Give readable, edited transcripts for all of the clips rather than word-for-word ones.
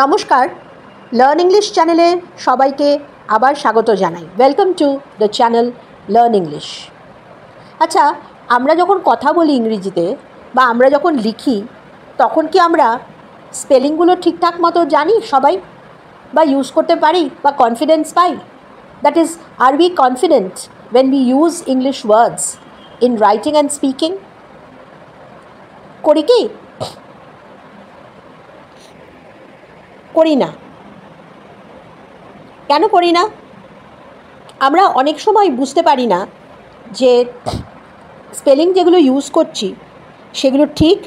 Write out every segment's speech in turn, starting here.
নমস্কার, learn English চ্যানেলে সবাইকে আবার স্বাগত জানাই। Welcome to the channel learn English. আচ্ছা, আমরা যখন কথা বলি ইংরেজিতে বা আমরা যখন লিখি, তখন কি আমরা স্পেলিংগুলো ঠিকঠাক মতো জানি সবাই, বা ইউজ করতে পারি, বা কনফিডেন্স পাই? That is, are we confident when we use English words in writing and speaking? করি কি? করি না। কেন করি না? আমরা অনেক সময় বুঝতে পারি না যে স্পেলিং যেগুলো ইউজ করছি সেগুলো ঠিক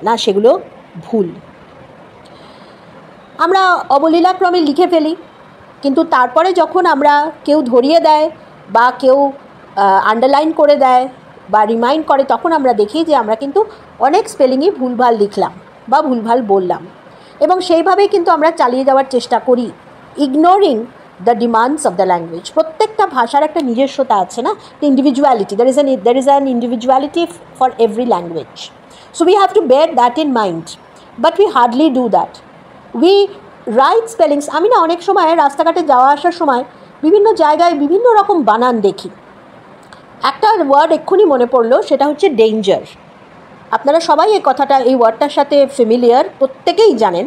না সেগুলো ভুল। আমরা অবলীলাক্রমে লিখে ফেলি, কিন্তু তারপরে যখন আমরা কেউ ধরিয়ে দেয় বা কেউ আন্ডারলাইন করে দেয় বা রিমাইন্ড করে, তখন আমরা দেখি যে আমরা কিন্তু অনেক স্পেলিংই ভুলভাল লিখলাম বা ভুলভাল বললাম, এবং সেইভাবেই কিন্তু আমরা চালিয়ে যাওয়ার চেষ্টা করি, ignoring the demands of the language. প্রত্যেকটা ভাষার একটা নিজস্বতা আছে না, individuality, there is an individuality for every language, so we have to bear that in mind, but we hardly do that. We write spellings. আমি না অনেক সময় রাস্তাঘাটে যাওয়া আসার সময় বিভিন্ন জায়গায় বিভিন্ন রকম বানান দেখি। একটা ওয়ার্ড এক্ষুনি মনে পড়লো, সেটা হচ্ছে ডেঞ্জার। আপনারা সবাই এই কথাটা, এই ওয়ার্ডটার সাথে ফ্যামিলিয়ার, প্রত্যেকেই জানেন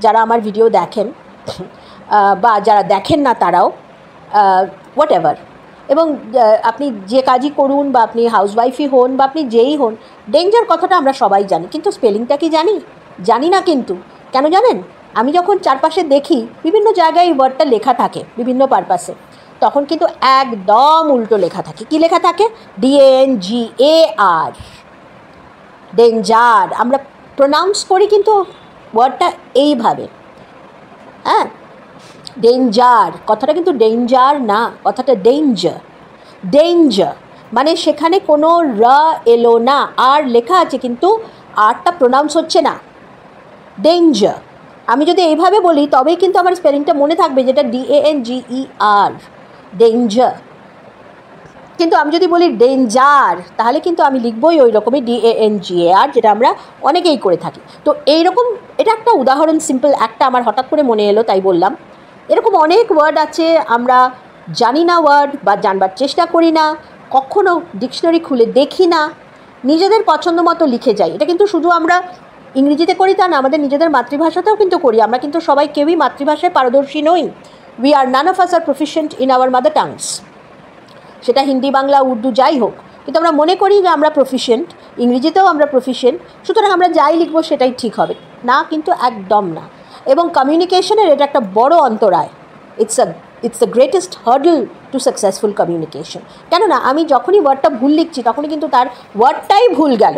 যারা আমার ভিডিও দেখেন বা যারা দেখেন না তারাও, হোয়াট এভার। এবং আপনি যে কাজই করুন, বা আপনি হাউসওয়াইফই হন, বা আপনি যেই হন, ডেঞ্জার কথাটা আমরা সবাই জানি, কিন্তু স্পেলিংটা কি জানি না। কিন্তু কেন জানেন? আমি যখন চারপাশে দেখি বিভিন্ন জায়গায় এই ওয়ার্ডটা লেখা থাকে বিভিন্ন পারপাসে, তখন কিন্তু একদম উল্টো লেখা থাকে। কি লেখা থাকে? DANGAR, danger. আমরা প্রোনাউন্স করি কিন্তু ওয়ার্ডটা এইভাবে, হ্যাঁ, ডেঞ্জার। কথাটা কিন্তু ডেঞ্জার না, কথাটা ডেঞ্জার মানে সেখানে কোনো র এলো না, আর লেখা আছে কিন্তু আরটা প্রোনাউন্স হচ্ছে না, ডেঞ্জার। আমি যদি এইভাবে বলি তবেই কিন্তু আমার স্পেলিংটা মনে থাকবে, যেটা DANGER, ডেঞ্জার। কিন্তু আমি যদি বলি ডেঞ্জার, তাহলে কিন্তু আমি লিখবই ওই রকমই DANGAR, যেটা আমরা অনেকেই করে থাকি। তো এইরকম, এটা একটা উদাহরণ, সিম্পল একটা আমার হঠাৎ করে মনে এলো, তাই বললাম। এরকম অনেক ওয়ার্ড আছে আমরা জানি না ওয়ার্ড, বা জানবার চেষ্টা করি না, কখনো ডিকশনারি খুলে দেখি না, নিজেদের পছন্দ মতো লিখে যাই। এটা কিন্তু শুধু আমরা ইংরেজিতে করি তা না, আমাদের নিজেদের মাতৃভাষাতেও কিন্তু করি। আমরা কিন্তু সবাই কেউই মাতৃভাষায় পারদর্শী নই। none of us are proficient in our mother tongues, সেটা হিন্দি, বাংলা, উর্দু যাই হোক, কিন্তু আমরা মনে করি যে আমরা প্রফিশিয়েন্ট, ইংরেজিতেও আমরা প্রফিশিয়েন্ট, সুতরাং আমরা যাই লিখবো সেটাই ঠিক হবে না, কিন্তু একদম না। এবং কমিউনিকেশনের এটা একটা বড় অন্তরায়। It's the greatest hurdle to successful communication. কেননা আমি যখনই ওয়ার্ডটা ভুল লিখছি, তখনই কিন্তু তার ওয়ার্ডটাই ভুল গেল,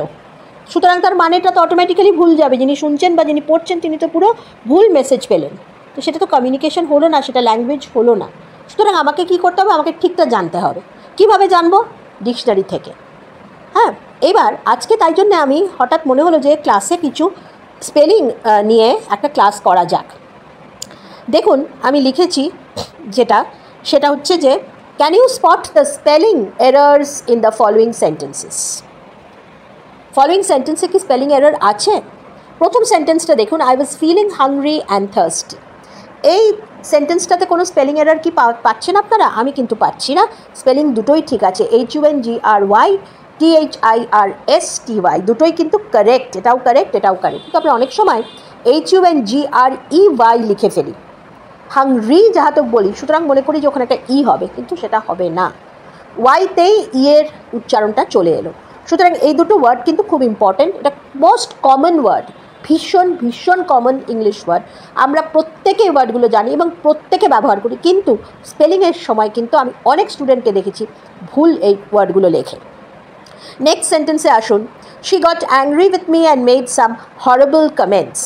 সুতরাং তার মানেটা তো অটোমেটিক্যালি ভুল যাবে। যিনি শুনছেন বা যিনি পড়ছেন, তিনি তো পুরো ভুল মেসেজ পেলেন। তো সেটা তো কমিউনিকেশন হলো না, সেটা ল্যাঙ্গুয়েজ হলো না। সুতরাং আমাকে কী করতে হবে? আমাকে ঠিকটা জানতে হবে। কীভাবে জানবো? ডিকশনারি থেকে। হ্যাঁ, এবার আজকে তাই জন্যে আমি হঠাৎ মনে হলো যে ক্লাসে কিছু স্পেলিং নিয়ে একটা ক্লাস করা যাক। দেখুন, আমি লিখেছি সেটা হচ্ছে যে, can you spot the spelling errors in the following sentences? Following সেন্টেন্সে কি স্পেলিং এরার আছে? প্রথম সেন্টেন্সটা দেখুন, I was feeling hungry and thirsty. এই সেন্টেন্সটাতে কোনো স্পেলিং এরার কি পাচ্ছেন আপনারা? আমি কিন্তু পাচ্ছি না। স্পেলিং দুটোই ঠিক আছে, HUNGRY THIRSTY, দুটোই কিন্তু কারেক্ট। এটাও কারেক্ট, এটাও কারেক্ট। কিন্তু আমরা অনেক সময় HUNGREY লিখে ফেলি, হাংরি যাহা তো বলি, সুতরাং মনে করি যে ওখানে একটা ই হবে, কিন্তু সেটা হবে না। ওয়াইতেই ইয়ের উচ্চারণটা চলে এলো। সুতরাং এই দুটো ওয়ার্ড কিন্তু খুব ইম্পর্টেন্ট। এটা মোস্ট কমন ওয়ার্ড, ভীষণ কমন ইংলিশ ওয়ার্ড। আমরা প্রত্যেকে এই ওয়ার্ডগুলো জানি এবং প্রত্যেকে ব্যবহার করি, কিন্তু স্পেলিংয়ের সময় কিন্তু আমি অনেক স্টুডেন্টকে দেখেছি ভুল এই ওয়ার্ডগুলো লেখে। নেক্সট সেন্টেন্সে আসুন, she got angry with me and made some horrible comments.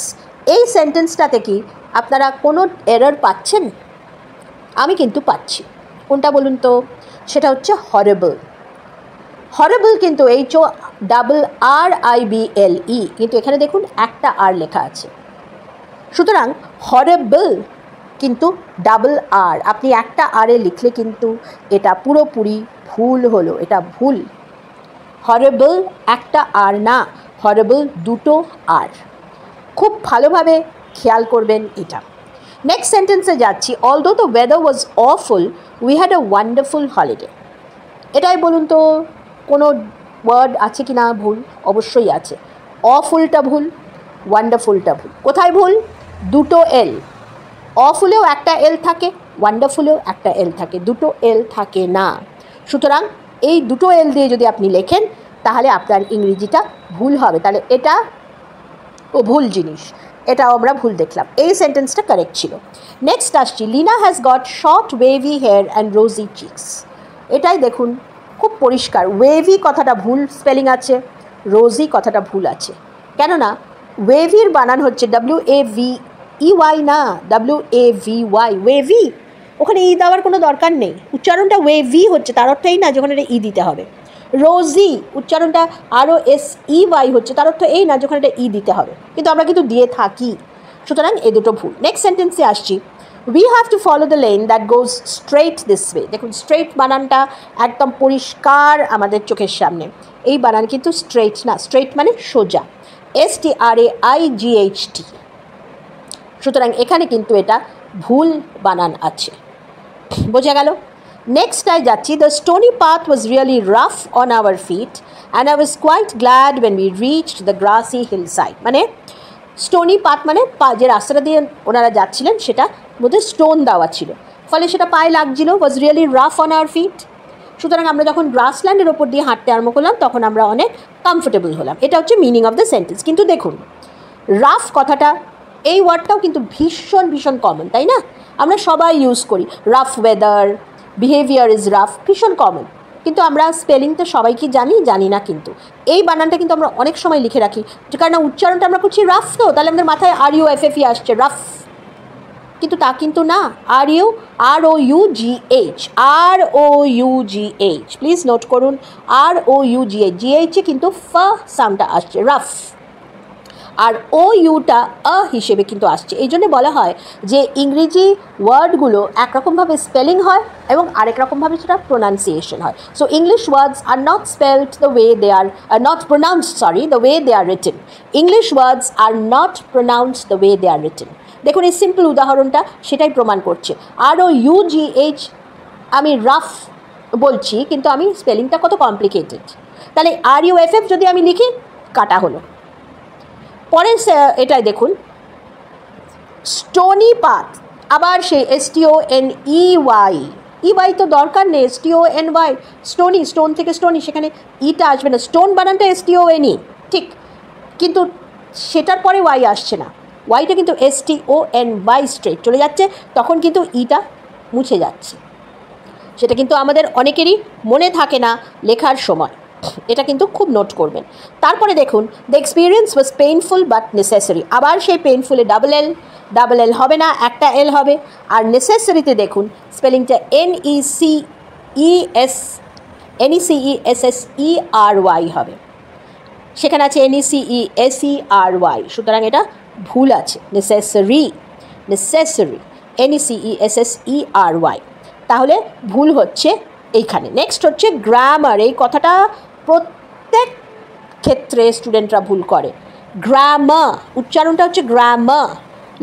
এই সেন্টেন্সটাতে কি আপনারা কোনো এরর পাচ্ছেন? আমি কিন্তু পাচ্ছি। কোনটা বলুন তো? সেটা হচ্ছে হরেবল। হরেবল কিন্তু HORRIBLE, কিন্তু এখানে দেখুন একটা আর লেখা আছে। সুতরাং হরেবল কিন্তু R, আপনি একটা আরে লিখলে কিন্তু এটা পুরোপুরি ভুল হলো, এটা ভুল। হরেবল একটা আর না, হরেবল দুটো আর। খুব ভালোভাবে খেয়াল করবেন এটা। নেক্সট সেন্টেন্সে যাচ্ছি, although the weather was awful we had a wonderful holiday. এটাই বলুন তো কোনো ওয়ার্ড আছে কি না ভুল? অবশ্যই আছে। অফুলটা ভুল, ওয়ান্ডারফুলটা ভুল। কোথায় ভুল? দুটো এল। অফুলেও একটা এল থাকে, ওয়ান্ডারফুলেও একটা এল থাকে, দুটো এল থাকে না। সুতরাং এই দুটো এল দিয়ে যদি আপনি লেখেন তাহলে আপনার ইংরেজিটা ভুল হবে। তাহলে এটা ভুল জিনিস, এটাও আমরা ভুল দেখলাম। এই সেন্টেন্সটা কারেক্ট ছিল। নেক্সট আসছি, Leena has got short wavy hair and rosy cheeks. এটাই দেখুন খুব পরিষ্কার, ওয়েভি কথাটা ভুল স্পেলিং আছে, রোজি কথাটা ভুল আছে। কেননা ওয়েভির বানান হচ্ছে WAVEY না, WAVY, ওয়েভি। ওখানে ই দেওয়ার কোনো দরকার নেই, উচ্চারণটা ওয়েভি হচ্ছে, তার অর্থ এই না যে ওখানে ই দিতে হবে। রোজি উচ্চারণটা ROSEY হচ্ছে, তার অর্থ এই না যে ওখানে ই দিতে হবে, কিন্তু আমরা কিন্তু দিয়ে থাকি। সুতরাং এ দুটো ভুল। নেক্সট সেন্টেন্সে আসছি, we have to follow the lane that goes straight this way. দেখুন স্ট্রেট বানানটা একদম পরিষ্কার আমাদের চোখের সামনে। এই বানান কিন্তু স্ট্রেট না, স্ট্রেট মানে সোজা, STRAIGHT। সুতরাং এখানে কিন্তু এটা ভুল বানান আছে, বোঝা গেল। নেক্সটটায় যাচ্ছি, the stony path was really rough on our feet and I was quite glad when we reached the grassy hill side. মানে স্টোনি পাথ মানে যে রাস্তাটা দিয়ে ওনারা যাচ্ছিলেন সেটা মধ্যে স্টোন দেওয়া ছিল, ফলে সেটা পায়ে লাগছিল। Was really rough on our feet. সুতরাং আমরা যখন গ্রাসল্যান্ডের ওপর দিয়ে হাঁটতে আরম্ভ করলাম তখন আমরা অনেক কমফোর্টেবল হলাম। এটা হচ্ছে মিনিং অফ দ্য সেন্টেন্স। কিন্তু দেখুন রাফ কথাটা, এই ওয়ার্ডটাও কিন্তু ভীষণ ভীষণ কমন, তাই না? আমরা সবাই ইউজ করি, rough weather, behaviour is rough, ভীষণ কমন। কিন্তু আমরা স্পেলিংটা সবাই কি জানি না। কিন্তু এই বানানটা কিন্তু আমরা অনেক সময় লিখে রাখি, কারণ উচ্চারণটা আমরা করছি রাফ, তো তাহলে আমাদের মাথায় RUFFE আসছে, রাফ। কিন্তু তা কিন্তু না, ROUGH, প্লিজ নোট করুন, ROUGH, GH কিন্তু ফ সাউন্ডটা আসছে, রাফ। আর OUটা হিসেবে কিন্তু আসছে। এই জন্য বলা হয় যে ইংরেজি ওয়ার্ডগুলো একরকমভাবে স্পেলিং হয় এবং আরেক রকমভাবে সেটা প্রোনাউন্সিয়েশন হয়। So English words are not spelled the way they are not pronounced, the way they are written. English words are not pronounced the way they are written. দেখুন এই সিম্পল উদাহরণটা সেটাই প্রমাণ করছে। ROUGH আমি রাফ বলছি, কিন্তু আমি স্পেলিংটা কত কমপ্লিকেটেড। তাহলে RUFF যদি আমি লিখি, কাটা হলো। পরে এটাই দেখুন, স্টোনি পাথ, আবার সেই STONEY তো দরকার নেই, STONY, স্টোনি, স্টোন থেকে স্টোনি, সেখানে ইটা আসবে না, স্টোন বানানটা STONE ঠিক, কিন্তু সেটার পরে ওয়াই আসছে না, ওয়াইটা কিন্তু STONY স্ট্রেট চলে যাচ্ছে, তখন কিন্তু ইটা মুছে যাচ্ছে। সেটা কিন্তু আমাদের অনেকেরই মনে থাকে না লেখার সময়, এটা কিন্তু খুব নোট করবেন। তারপরে দেখুন, the experience was painful but necessary. আবার সেই পেইনফুলে ডাবল এল হবে না, একটা এল হবে। আর নেসেসারিতে দেখুন স্পেলিংটা NECESSERY হবে, সেখানে আছে NECESERY, সুতরাং এটা ভুল আছে। নেসেসারি NECESSERY, তাহলে ভুল হচ্ছে এইখানে। নেক্সট হচ্ছে গ্রামার। এই কথাটা প্রত্যেক ক্ষেত্রে স্টুডেন্টরা ভুল করে। গ্রামার উচ্চারণটা হচ্ছে গ্রামার,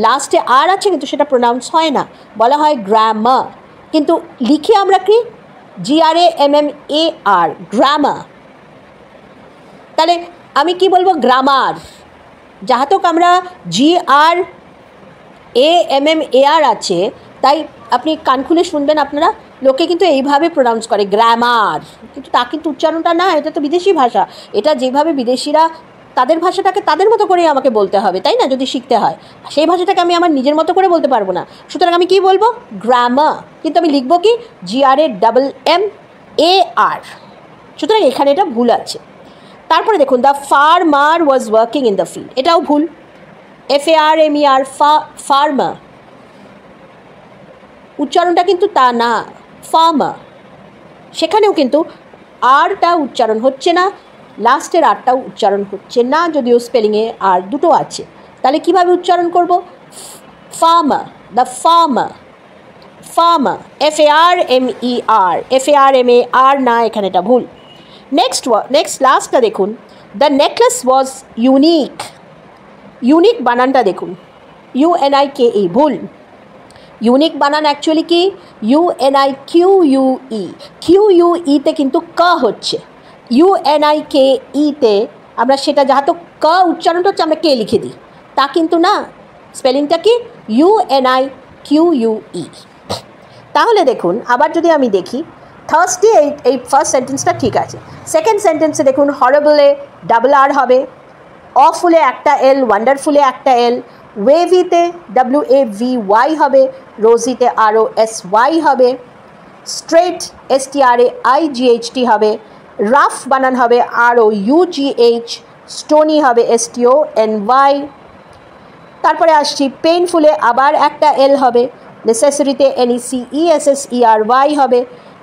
লাস্টে আর আছে কিন্তু সেটা প্রোনাউন্স হয় না, বলা হয় গ্রামার, কিন্তু লিখে আমরা কি GRAMMAR, গ্রামার। তাহলে আমি কি বলবো, গ্রামার। যাহাতক আমরা GRAMMAR আছে, তাই আপনি কান খুলে শুনবেন, আপনারা লোকে কিন্তু এইভাবে প্রোনাউন্স করে গ্রামার, কিন্তু তা কিন্তু উচ্চারণটা না, এটা তো বিদেশি ভাষা। এটা যেভাবে বিদেশিরা তাদের ভাষাটাকে তাদের মতো করেই আমাকে বলতে হবে, তাই না? যদি শিখতে হয় সেই ভাষাটাকে আমি আমার নিজের মতো করে বলতে পারবো না। সুতরাং আমি কি বলবো, গ্রামার, কিন্তু আমি লিখবো কি GRAMMAR। সুতরাং এখানে এটা ভুল আছে। তারপরে দেখুন, the farmer was working in the field, এটাও ভুল। FARMER, ফার্মার, উচ্চারণটা কিন্তু তা না, ফার্মার। সেখানেও কিন্তু আরটা উচ্চারণ হচ্ছে না, লাস্টের আরটাও উচ্চারণ হচ্ছে না, যদিও স্পেলিংয়ে আর দুটো আছে। তাহলে কিভাবে উচ্চারণ করব, ফার্মার, দ্য ফার্মার, FARMER না, এখানে এটা ভুল। নেক্সট লাস্টটা দেখুন, দ্য নেকলেস ওয়াজ ইউনিক বানানটা দেখুন, UNIKE, ভুল। ইউনিক বানান অ্যাকচুয়ালি কি UNIQUE, QUE-তে কিন্তু ক হচ্ছে, UNIKE-তে আমরা সেটা যাহাতো ক উচ্চারণটা হচ্ছে আমরা কে লিখে দিই, তা কিন্তু না, স্পেলিংটা কি UNIQUE। তাহলে দেখুন আবার যদি আমি দেখি থার্সডে, এই ফার্স্ট সেন্টেন্সটা ঠিক আছে। সেকেন্ড সেন্টেন্সে দেখুন হরেবলে ডাবল আর হবে, অফুলে একটা এল, ওয়ান্ডারফুলে একটা এল, ওয়েভিতে WAVY হবে, রোজিতে ROSY হবে, স্ট্রেট STRAIGHT হবে, রাফ বানান হবে ROUGH, স্টোনি হবে STONY। তারপরে আসছি পেইনফুলে আবার একটা এল হবে, নেসেসারিতে NECESSERY হবে,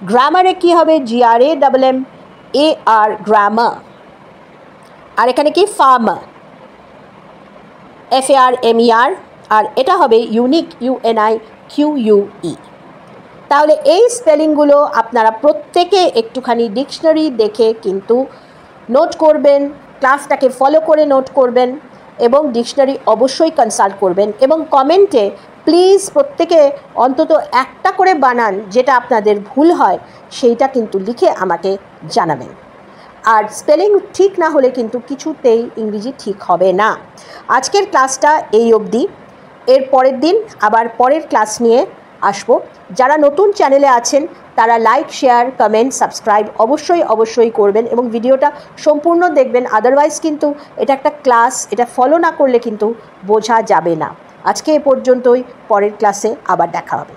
গ্রামারে কি হবে GRAMMAR, গ্রামার। আর এখানে কি ফার্মার, FARMER, আর এটা হবে ইউনিক UNIQUE। তাহলে এই স্পেলিংগুলো আপনারা প্রত্যেকে একটুখানি ডিকশনারি দেখে কিন্তু নোট করবেন, ক্লাসটাকে ফলো করে নোট করবেন এবং ডিকশনারি অবশ্যই কনসাল্ট করবেন, এবং কমেন্টে প্লিজ প্রত্যেকে অন্তত একটা করে বানান যেটা আপনাদের ভুল হয় সেইটা কিন্তু লিখে আমাকে জানাবেন। আর স্পেলিং ঠিক না হলে কিন্তু কিছুতেই ইংরেজি ঠিক হবে না। আজকের ক্লাসটা এই অবধি, এর পরের দিন আবার পরের ক্লাস নিয়ে আসবো। যারা নতুন চ্যানেলে আছেন তারা লাইক, শেয়ার, কমেন্ট, সাবস্ক্রাইব অবশ্যই করবেন এবং ভিডিওটা সম্পূর্ণ দেখবেন। আদারওয়াইজ কিন্তু এটা একটা ক্লাস, এটা ফলো না করলে কিন্তু বোঝা যাবে না। আজকে এ পর্যন্তই, পরের ক্লাসে আবার দেখা হবে।